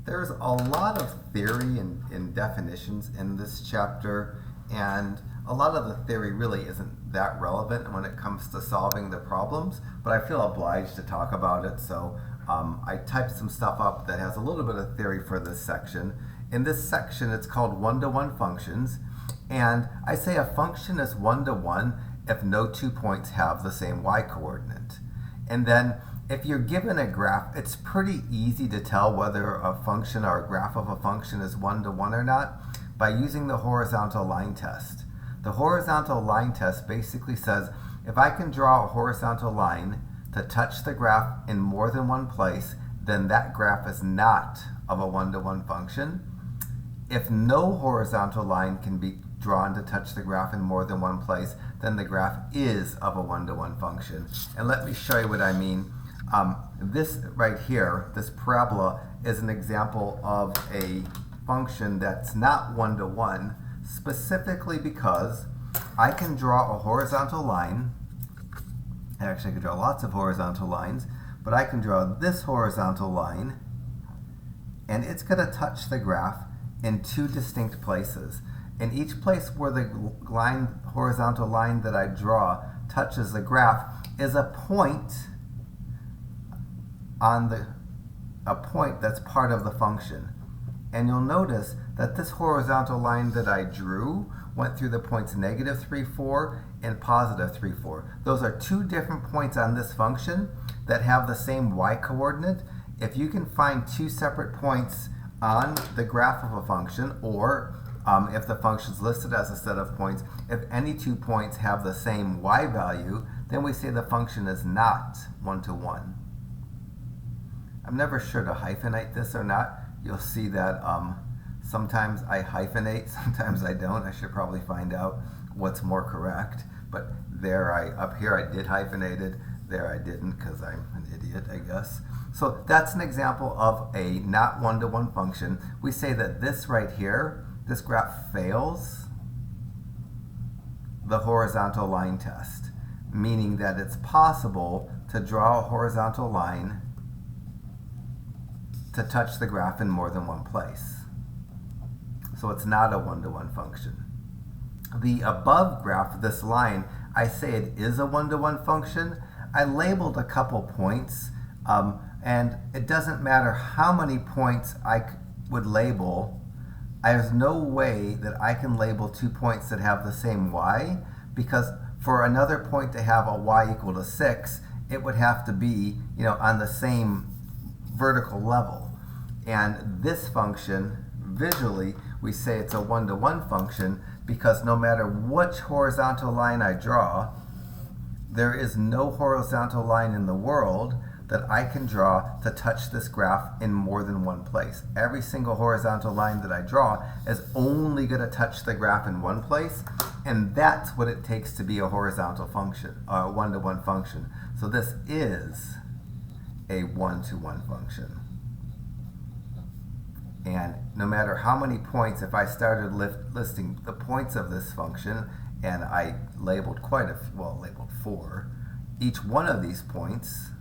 There's a lot of theory and definitions in this chapter, and a lot of the theory really isn't that relevant when it comes to solving the problems, but I feel obliged to talk about it, so I typed some stuff up that has a little bit of theory for this section. In this section, it's called one-to-one functions, and I say a function is one-to-one if no 2 points have the same y-coordinate. And then if you're given a graph, it's pretty easy to tell whether a function or a graph of a function is one-to-one or not by using the horizontal line test. The horizontal line test basically says if I can draw a horizontal line to touch the graph in more than one place, then that graph is not of a one-to-one function. If no horizontal line can be drawn to touch the graph in more than one place, then the graph is of a one-to-one function. And let me show you what I mean. This right here, this parabola, is an example of a function that's not one-to-one, specifically because I can draw a horizontal line. Actually, I could draw lots of horizontal lines, but I can draw this horizontal line, and it's going to touch the graph in two distinct places. In each place where the horizontal line that I draw touches the graph is a point that's part of the function. And you'll notice that this horizontal line that I drew went through the points negative 3, 4 and positive 3, 4. Those are two different points on this function that have the same y-coordinate. If you can find two separate points on the graph of a function, or if the function is listed as a set of points, if any 2 points have the same y value, then we say the function is not one-to-one. I'm never sure to hyphenate this or not. You'll see that sometimes I hyphenate, sometimes I don't. I should probably find out what's more correct. But up here I did hyphenate it. There I didn't because I'm an idiot, I guess. So that's an example of a not one-to-one function. We say that this right here, this graph fails the horizontal line test, meaning that it's possible to draw a horizontal line to touch the graph in more than one place. So it's not a one-to-one function. The above graph, this line, I say it is a one-to-one function. I labeled a couple points, and it doesn't matter how many points I would label. There's no way that I can label 2 points that have the same y, because for another point to have a y equal to 6, it would have to be, on the same vertical level. And this function, visually, we say it's a one-to-one function because no matter which horizontal line I draw, there is no horizontal line in the world that I can draw to touch this graph in more than one place. Every single horizontal line that I draw is only going to touch the graph in one place, and that's what it takes to be a horizontal function, a one-to-one function. So this is a one-to-one function. And no matter how many points, if I started listing the points of this function, and I labeled labeled 4, each one of these points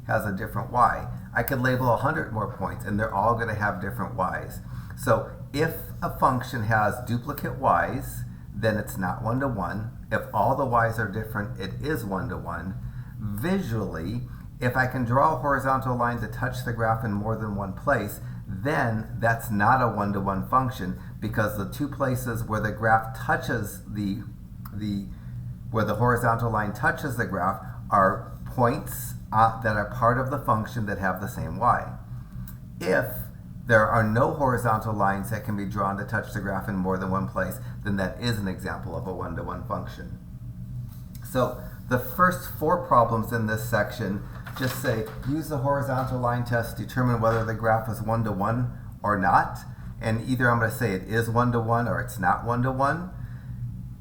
has a different y. I could label 100 more points, and they're all going to have different y's. So if a function has duplicate y's, then it's not one-to-one. If all the y's are different, it is one-to-one. Visually, if I can draw a horizontal line to touch the graph in more than one place, then that's not a one-to-one function, because the two places where the graph touches where the horizontal line touches the graph are points that are part of the function that have the same y. If there are no horizontal lines that can be drawn to touch the graph in more than one place, then that is an example of a one-to-one function. So the first 4 problems in this section just say, use the horizontal line test, determine whether the graph is one-to-one or not. And either I'm going to say it is one-to-one or it's not one-to-one.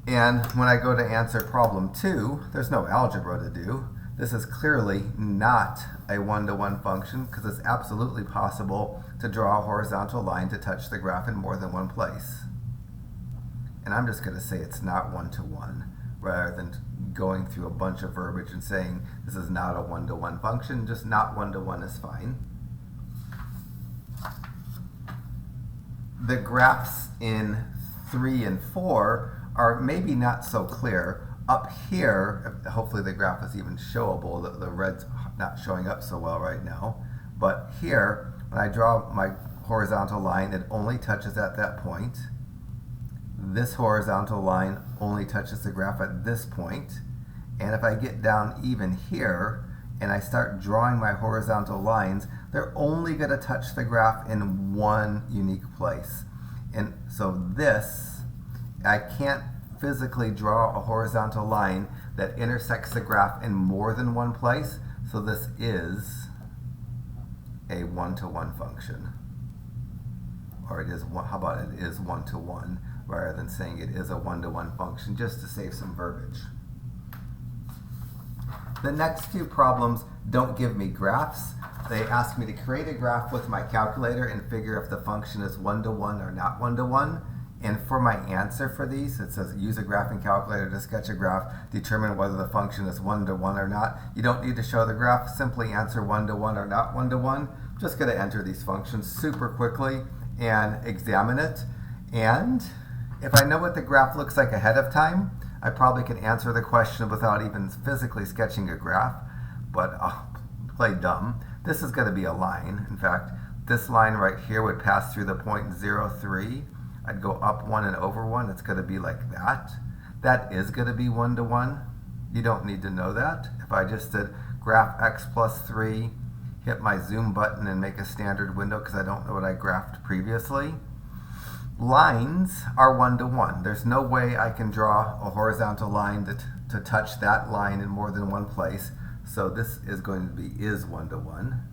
And when I go to answer problem 2, there's no algebra to do. This is clearly not a one-to-one function because it's absolutely possible to draw a horizontal line to touch the graph in more than one place. And I'm just going to say it's not one-to-one, rather than going through a bunch of verbiage and saying this is not a one-to-one function. Just not one-to-one is fine. the graphs in 3 and 4 are maybe not so clear. Up here, hopefully the graph is even showable. The red's not showing up so well right now. But here, when I draw my horizontal line, it only touches at that point. This horizontal line only touches the graph at this point. And if I get down even here, and I start drawing my horizontal lines, they're only going to touch the graph in one unique place. And so this, I can't physically draw a horizontal line that intersects the graph in more than one place. So this is a one-to-one function. Or it is one, how about it is one-to-one, rather than saying it is a one-to-one function, just to save some verbiage. The next few problems don't give me graphs. They ask me to create a graph with my calculator and figure if the function is one-to-one or not one-to-one. And for my answer for these, it says use a graphing calculator to sketch a graph, determine whether the function is one-to-one or not. You don't need to show the graph, simply answer one-to-one or not one-to-one. I'm just going to enter these functions super quickly and examine it. And if I know what the graph looks like ahead of time, I probably can answer the question without even physically sketching a graph, but I'll play dumb. This is going to be a line. In fact, this line right here would pass through the point 0, 3. I'd go up 1 and over 1. It's going to be like that. That is going to be one-to-one. You don't need to know that. If I just did graph x plus 3, hit my zoom button and make a standard window because I don't know what I graphed previously. Lines are one-to-one. There's no way I can draw a horizontal line to touch that line in more than one place. So this is going to be is one-to-one.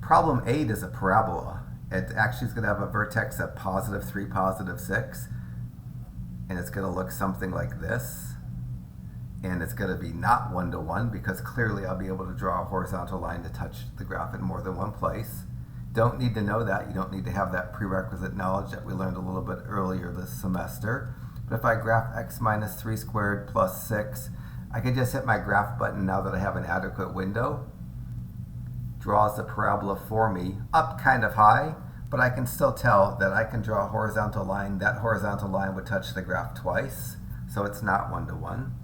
Problem 8 is a parabola. It actually is going to have a vertex at positive 3, positive 6. And it's going to look something like this. And it's going to be not one-to-one because clearly I'll be able to draw a horizontal line to touch the graph in more than one place. Don't need to know that. You don't need to have that prerequisite knowledge that we learned a little bit earlier this semester. But if I graph x minus 3 squared plus 6, I can just hit my graph button now that I have an adequate window. Draws the parabola for me up kind of high, but I can still tell that I can draw a horizontal line. That horizontal line would touch the graph twice, so it's not one-to-one.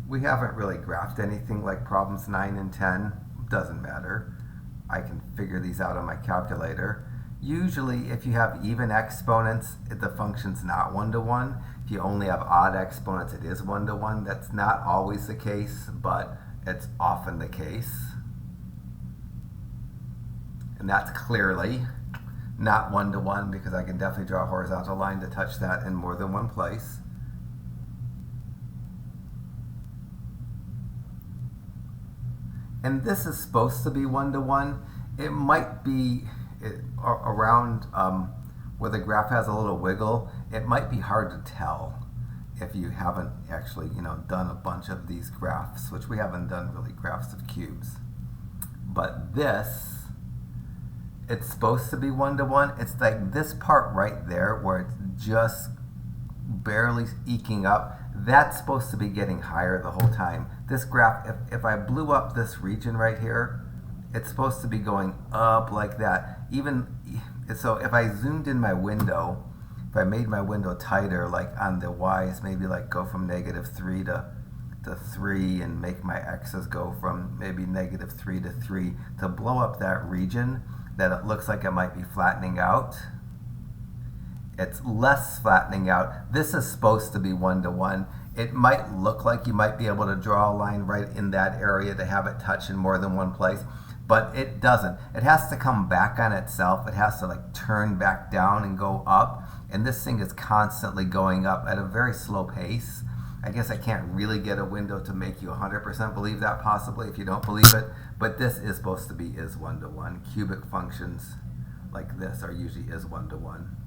We haven't really graphed anything like problems 9 and 10. Doesn't matter. I can figure these out on my calculator. Usually, if you have even exponents, the function's not one-to-one. If you only have odd exponents, it is one-to-one. That's not always the case, but it's often the case. And that's clearly not one-to-one because I can definitely draw a horizontal line to touch that in more than one place. And this is supposed to be one-to-one. It might be around where the graph has a little wiggle. It might be hard to tell if you haven't actually done a bunch of these graphs, which we haven't done really graphs of cubes. But this, it's supposed to be one-to-one. It's like this part right there where it's just barely eking up. That's supposed to be getting higher the whole time. This graph, if I blew up this region right here, it's supposed to be going up like that. Even so, if I zoomed in my window, if I made my window tighter, like on the y's, maybe like go from -3 to 3 and make my x's go from maybe -3 to 3 to blow up that region that it looks like it might be flattening out. It's less flattening out. This is supposed to be one-to-one. It might look like you might be able to draw a line right in that area to have it touch in more than one place, but it doesn't. It has to come back on itself. It has to like turn back down and go up, and this thing is constantly going up at a very slow pace. I guess I can't really get a window to make you 100% believe that possibly if you don't believe it, but this is supposed to be is one-to-one. Cubic functions like this are usually is one-to-one.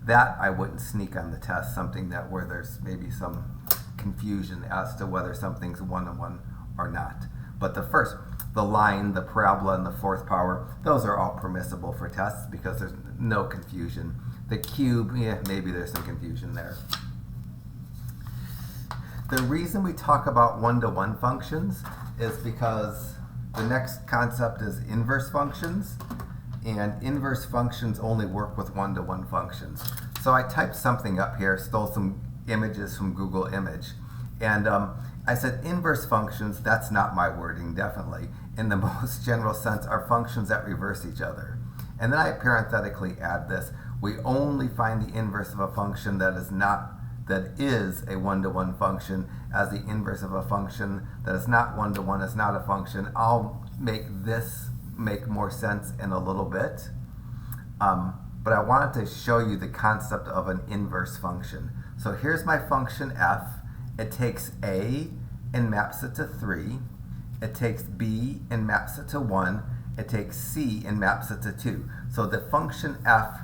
That I wouldn't sneak on the test, something that where there's maybe some confusion as to whether something's one-to-one or not. But the line, the parabola, and the fourth power, those are all permissible for tests because there's no confusion. The cube, yeah, maybe there's some confusion there. The reason we talk about one-to-one functions is because the next concept is inverse functions, and inverse functions only work with one-to-one functions. So I typed something up here, stole some images from Google Image, and I said inverse functions, that's not my wording, definitely. In the most general sense, are functions that reverse each other. And then I parenthetically add this: we only find the inverse of a function that is a one-to-one function, as the inverse of a function that is not one-to-one is not a function. I'll make this make more sense in a little bit. But I wanted to show you the concept of an inverse function. So here's my function f. It takes a and maps it to 3. It takes b and maps it to 1. It takes c and maps it to 2. So the function f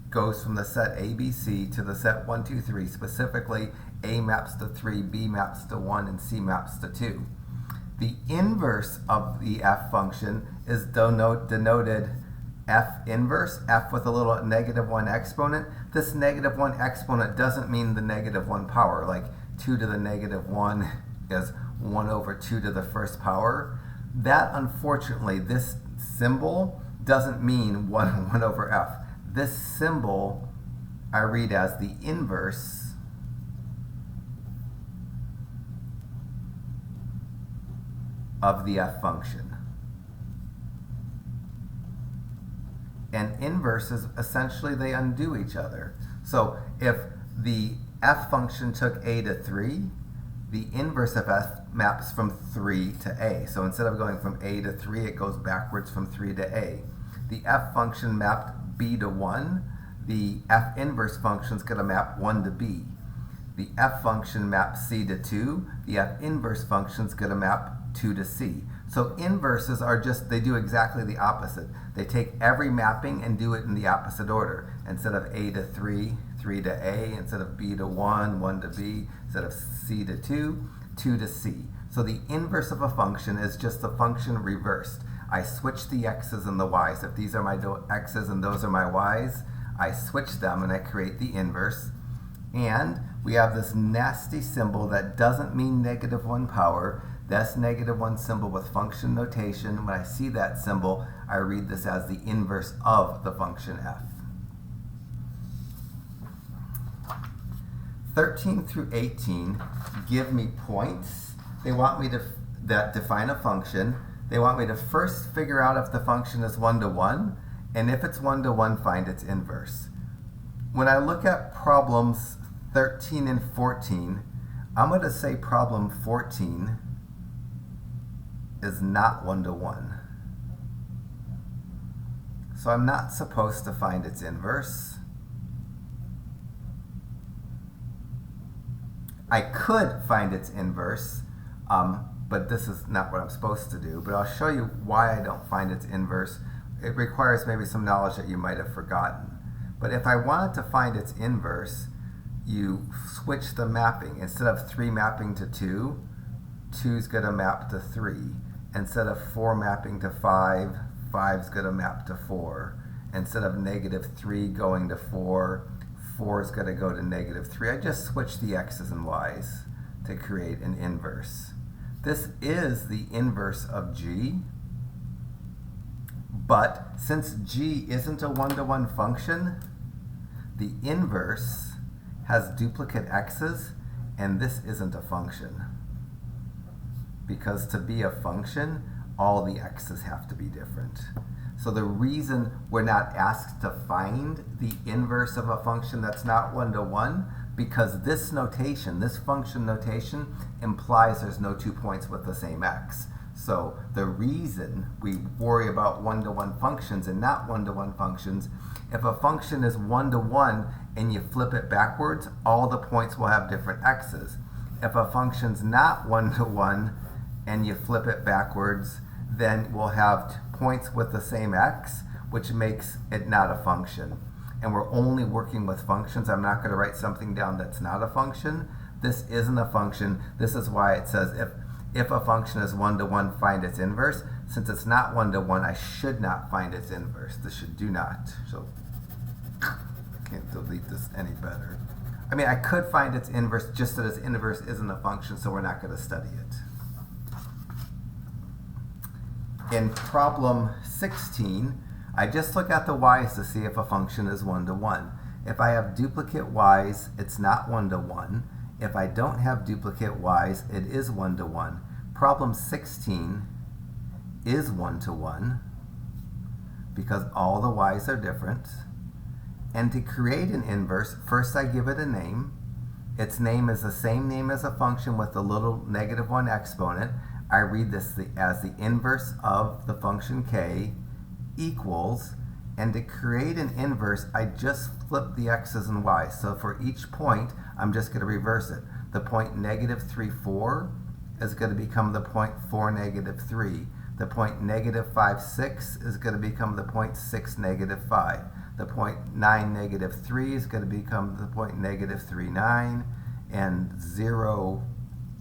goes from the set ABC to the set 1, 2, 3. Specifically, a maps to 3, b maps to 1, and c maps to 2. The inverse of the f function is denoted f inverse, f with a little -1 exponent. This -1 exponent doesn't mean the -1 power, like 2 to the -1 is 1 over 2 to the first power. That, unfortunately, this symbol doesn't mean 1 over f. This symbol I read as the inverse of the f function. And inverses, essentially, they undo each other. So if the f function took a to 3, the inverse of f maps from 3 to a. So instead of going from a to 3, it goes backwards from 3 to a. The f function mapped b to 1. The f inverse function is going to map 1 to b. The f function maps c to 2. The f inverse function is going to map 2 to c. So inverses are just, they do exactly the opposite. They take every mapping and do it in the opposite order. Instead of a to 3, 3 to a. Instead of b to 1, 1 to b. Instead of c to 2, 2 to c. So the inverse of a function is just the function reversed. I switch the x's and the y's. If these are my x's and those are my y's, I switch them and I create the inverse. And we have this nasty symbol that doesn't mean -1 power. That's -1 symbol with function notation. When I see that symbol, I read this as the inverse of the function f. 13 through 18 give me points. They want me to that define a function. They want me to first figure out if the function is 1-to-1, and if it's 1-to-1, find its inverse. When I look at problems 13 and 14, I'm going to say problem 14 is not 1-to-1. So I'm not supposed to find its inverse. I could find its inverse, but this is not what I'm supposed to do. But I'll show you why I don't find its inverse. It requires maybe some knowledge that you might have forgotten. But if I wanted to find its inverse, you switch the mapping. Instead of 3 mapping to 2, 2 is going to map to 3. Instead of 4 mapping to 5, 5 is going to map to 4. Instead of -3 going to 4, 4 is going to go to -3. I just switched the x's and y's to create an inverse. This is the inverse of g, but since g isn't a 1-to-1 function, the inverse has duplicate x's, and this isn't a function. Because to be a function, all the x's have to be different. So the reason we're not asked to find the inverse of a function that's not 1-to-1, because this notation, this function notation, implies there's no 2 points with the same x. So the reason we worry about 1-to-1 functions and not 1-to-1 functions, if a function is 1-to-1 and you flip it backwards, all the points will have different x's. If a function's not 1-to-1 and you flip it backwards, then we'll have points with the same x, which makes it not a function. And we're only working with functions. I'm not going to write something down that's not a function. This isn't a function. This is why it says if a function is 1-to-1, find its inverse. Since it's not 1-to-1, I should not find its inverse. This should do not. So I can't delete this any better. I mean, I could find its inverse, just that its inverse isn't a function, so we're not going to study it. In problem 16, I just look at the y's to see if a function is 1 to 1. If I have duplicate y's, it's not 1 to 1. If I don't have duplicate y's, it is 1 to 1. Problem 16 is 1 to 1 because all the y's are different. And to create an inverse, first I give it a name. Its name is the same name as a function with the little -1 exponent. I read this as the inverse of the function k equals, and to create an inverse, I just flip the x's and y's. So for each point, I'm just going to reverse it. The point -3, 4 is going to become the point 4, -3. The point -5, 6 is going to become the point 6, -5. The point 9, -3 is going to become the point -3, 9. And 0,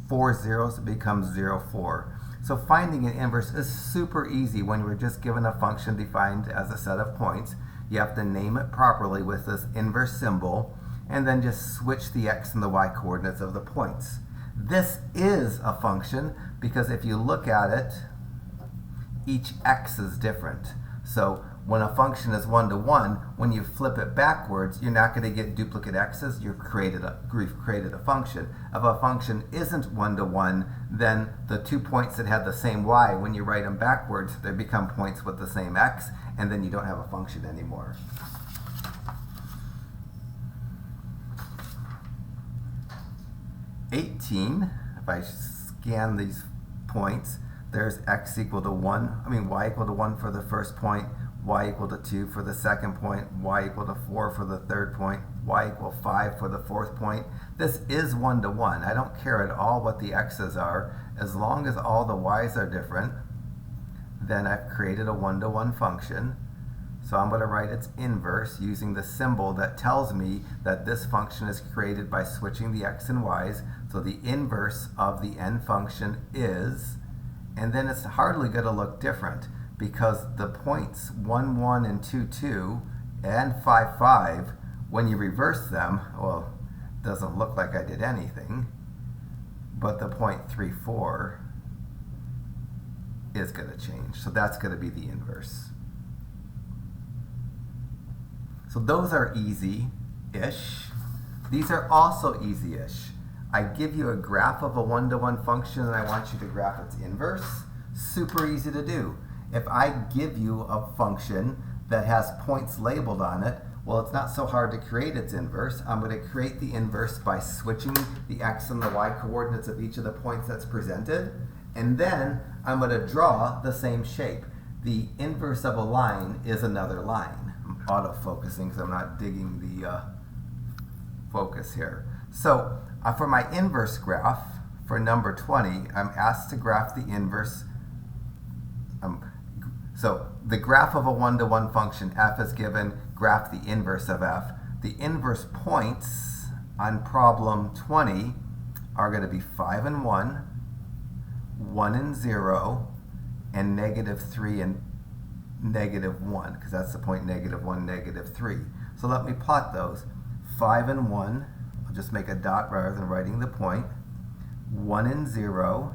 4 zeros becomes 0, 4. So finding an inverse is super easy when we're just given a function defined as a set of points. You have to name it properly with this inverse symbol, and then just switch the x and the y coordinates of the points. This is a function because if you look at it, each x is different. So when a function is 1 to 1, when you flip it backwards, you're not going to get duplicate x's. You've created a function. If a function isn't 1 to 1, then the 2 points that had the same y, when you write them backwards, they become points with the same x, and then you don't have a function anymore. If I scan these points, there's x equal to 1, y equal to 1 for the first point, y equal to 2 for the second point, y equal to 4 for the third point, y equal 5 for the fourth point. This is 1 to 1. I don't care at all what the x's are. As long as all the y's are different, then I've created a 1 to 1 function. So I'm going to write its inverse using the symbol that tells me that this function is created by switching the x and y's. So the inverse of the n function is, and then it's hardly going to look different because the points 1, 1, and 2, 2, and 5, 5, when you reverse them, well, it doesn't look like I did anything, but the point 3, 4 is going to change. So that's going to be the inverse. So those are easy-ish. These are also easy-ish. I give you a graph of a 1 to 1 function and I want you to graph its inverse. Super easy to do. If I give you a function that has points labeled on it, well, it's not so hard to create its inverse. I'm going to create the inverse by switching the x and the y coordinates of each of the points that's presented, and then I'm going to draw the same shape. The inverse of a line is another line. I'm auto-focusing because I'm not digging the focus here. So for my inverse graph, for number 20, I'm asked to graph the inverse. So the graph of a 1 to 1 function, f is given, graph the inverse of f. The inverse points on problem 20 are going to be 5 and 1, 1 and 0, and -3 and -1, because that's the point -1, -3. So let me plot those. 5 and 1, I'll just make a dot rather than writing the point. 1 and 0,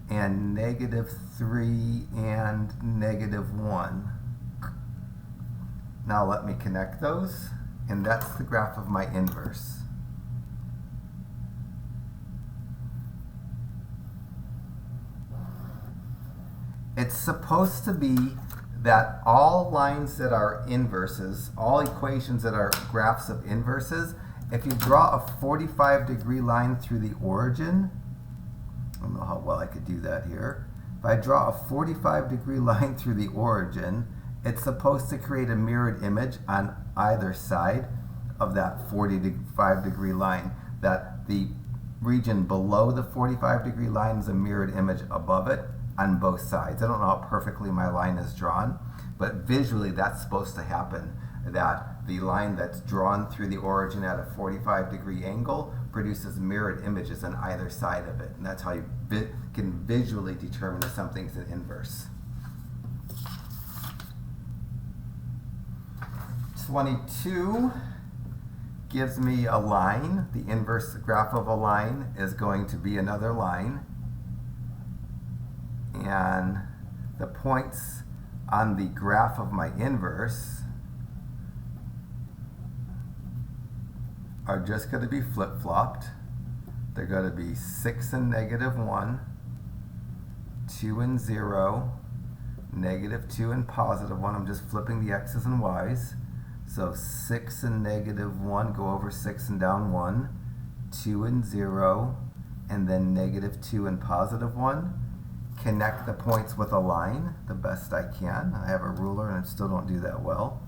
and -3 and -1. Now let me connect those, and that's the graph of my inverse. It's supposed to be that all lines that are inverses, all equations that are graphs of inverses, if you draw a 45-degree line through the origin, I don't know how well I could do that here. If I draw a 45-degree line through the origin, it's supposed to create a mirrored image on either side of that 45-degree line. That the region below the 45-degree line is a mirrored image above it on both sides. I don't know how perfectly my line is drawn, but visually that's supposed to happen. That the line that's drawn through the origin at a 45-degree angle produces mirrored images on either side of it. And that's how you can visually determine if something's an inverse. 22, gives me a line. The inverse graph of a line is going to be another line. And the points on the graph of my inverse are just going to be flip-flopped. They're going to be 6 and -1, 2 and 0, -2 and +1. I'm just flipping the x's and y's. So 6 and -1 go over 6 and down 1, 2 and 0, and then -2 and +1. Connect the points with a line the best I can. I have a ruler and I still don't do that well.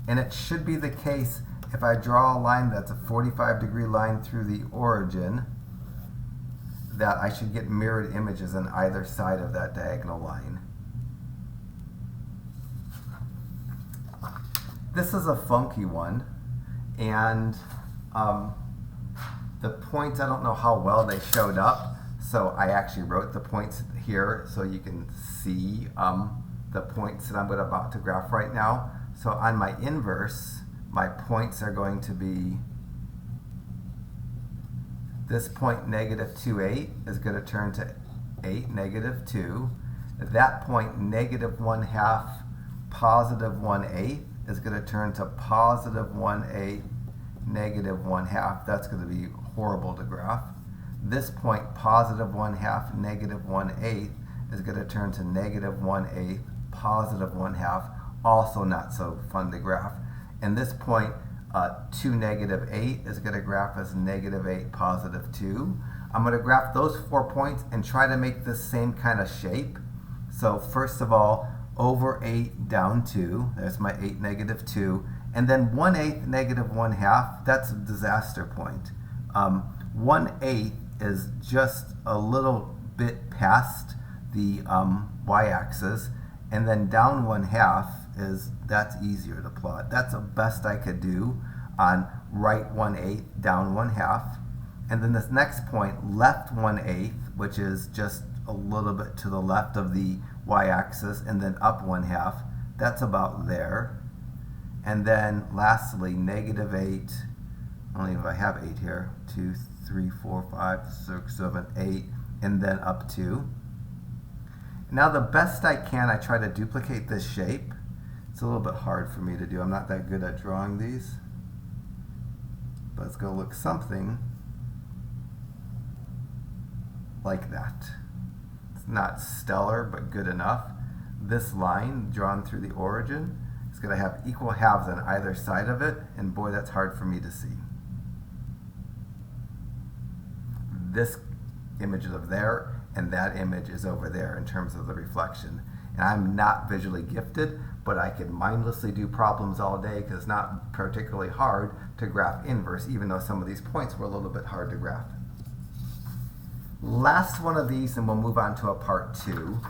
And it should be the case if I draw a line that's a 45-degree line through the origin, that I should get mirrored images on either side of that diagonal line. This is a funky one, and the points, I don't know how well they showed up, so I actually wrote the points here so you can see the points that I'm about to graph right now. So on my inverse, my points are going to be, this point -2, 8 is going to turn to 8, -2. That point -1/2, +1/8 is going to turn to +1/8, -1/2. That's going to be horrible to graph. This point +1/2, -1/8 is going to turn to -1/8, +1/2. Also not so fun to graph. And this point 2, -8 is going to graph as -8, +2. I'm going to graph those 4 points and try to make the same kind of shape. So first of all, over 8 down 2, there's my 8, -2, and then 1/8, -1/2, that's a disaster point. 1/8 is just a little bit past the y-axis, and then down 1/2 that's easier to plot. That's the best I could do on right 1/8, down 1/2. And then this next point, left 1/8, which is just a little bit to the left of the y-axis, and then up 1/2, that's about there. And then lastly, -8, only if I have 8 here, 2, 3, 4, 5, 6, 7, 8, and then up 2. Now the best I can, I try to duplicate this shape. It's a little bit hard for me to do. I'm not that good at drawing these. But it's going to look something like that. It's not stellar, but good enough. This line drawn through the origin is going to have equal halves on either side of it, and boy, that's hard for me to see. This image is over there, and that image is over there in terms of the reflection. And I'm not visually gifted, but I can mindlessly do problems all day because it's not particularly hard to graph inverse, even though some of these points were a little bit hard to graph. Last one of these, and we'll move on to a part 2.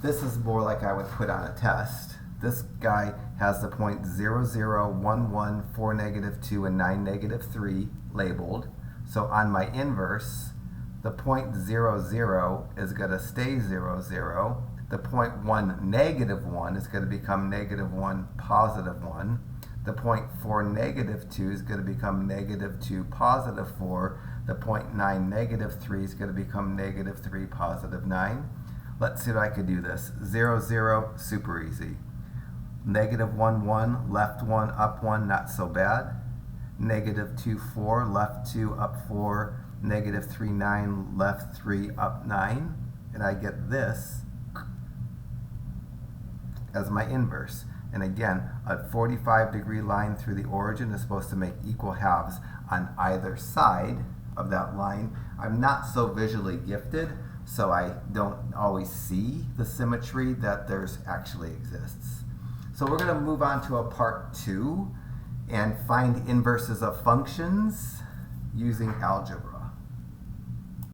This is more like I would put on a test. This guy has the point 0, 0, 1, 1, 4, -2, and 9, -3 labeled. So on my inverse, the point 0, 0 is going to stay 0, 0. The point 1, -1 is going to become -1, +1. The point 4, -2 is going to become -2, +4. The point 9, -3 is going to become -3, +9. Let's see if I could do this. 0, 0, super easy. -1, 1, left 1, up 1, not so bad. -2, 4, left 2, up 4. -3, 9, left 3, up 9. And I get this as my inverse. And again, a 45-degree line through the origin is supposed to make equal halves on either side of that line. I'm not so visually gifted, so I don't always see the symmetry that there's actually exists. So we're going to move on to a part 2 and find inverses of functions using algebra.